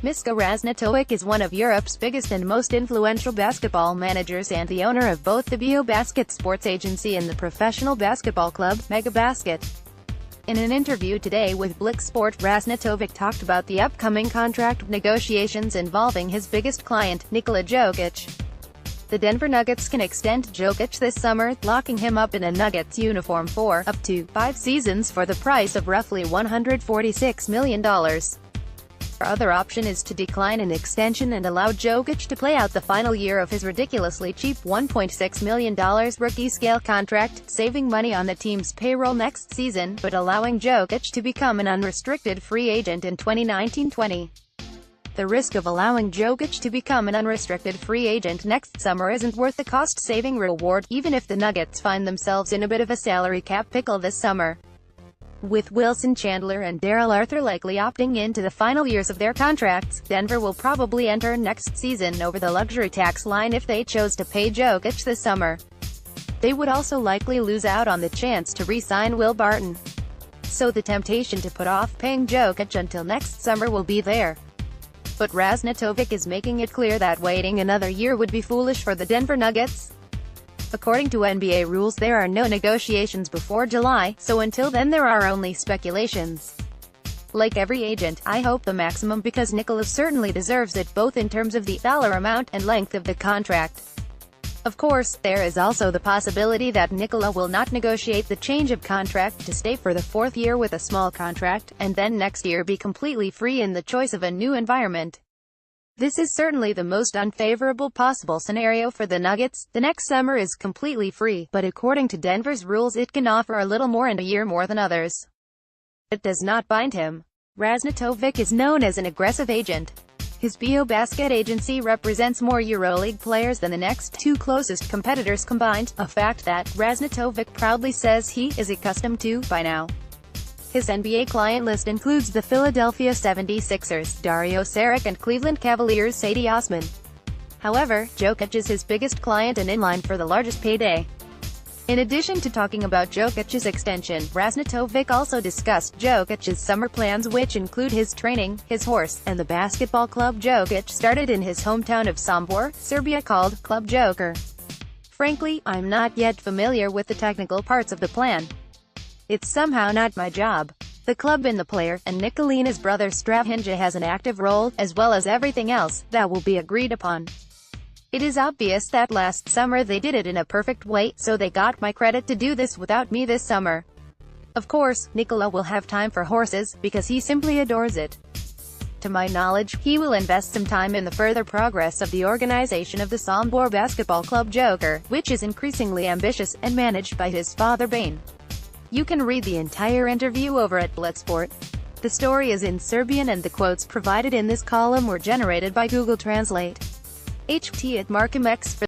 Misko Raznatovic is one of Europe's biggest and most influential basketball managers and the owner of both the BeoBasket sports agency and the professional basketball club, BeoBasket. In an interview today with Blic Sport, Raznatovic talked about the upcoming contract negotiations involving his biggest client, Nikola Jokic. The Denver Nuggets can extend Jokic this summer, locking him up in a Nuggets uniform for up to 5 seasons for the price of roughly $146 million. Our other option is to decline an extension and allow Jokic to play out the final year of his ridiculously cheap $1.6 million rookie-scale contract, saving money on the team's payroll next season, but allowing Jokic to become an unrestricted free agent in 2019-20. The risk of allowing Jokic to become an unrestricted free agent next summer isn't worth the cost-saving reward, even if the Nuggets find themselves in a bit of a salary cap pickle this summer. With Wilson Chandler and Daryl Arthur likely opting into the final years of their contracts, Denver will probably enter next season over the luxury tax line if they chose to pay Jokic this summer. They would also likely lose out on the chance to re-sign Will Barton. So the temptation to put off paying Jokic until next summer will be there. But Raznatovic is making it clear that waiting another year would be foolish for the Denver Nuggets. According to NBA rules, there are no negotiations before July, so until then there are only speculations. Like every agent, I hope the maximum because Nikola certainly deserves it, both in terms of the dollar amount and length of the contract. Of course, there is also the possibility that Nikola will not negotiate the change of contract to stay for the 4th year with a small contract, and then next year be completely free in the choice of a new environment. This is certainly the most unfavorable possible scenario for the Nuggets. The next summer is completely free, but according to Denver's rules it can offer a little more in a year more than others. It does not bind him. Raznatovic is known as an aggressive agent. His BeoBasket agency represents more EuroLeague players than the next 2 closest competitors combined, a fact that Raznatovic proudly says he is accustomed to by now. His NBA client list includes the Philadelphia 76ers, Dario Saric, and Cleveland Cavaliers' Sadie Osman. However, Jokic is his biggest client and in line for the largest payday. In addition to talking about Jokic's extension, Raznatovic also discussed Jokic's summer plans, which include his training, his horse, and the basketball club Jokic started in his hometown of Sombor, Serbia called Club Joker. Frankly, I'm not yet familiar with the technical parts of the plan. It's somehow not my job. The club and the player, and Nikolina's brother Strahinja has an active role, as well as everything else, that will be agreed upon. It is obvious that last summer they did it in a perfect way, so they got my credit to do this without me this summer. Of course, Nikola will have time for horses, because he simply adores it. To my knowledge, he will invest some time in the further progress of the organization of the Sombor basketball club Joker, which is increasingly ambitious, and managed by his father Bane. You can read the entire interview over at Blic Sport. The story is in Serbian and the quotes provided in this column were generated by Google Translate. HT at Markham X for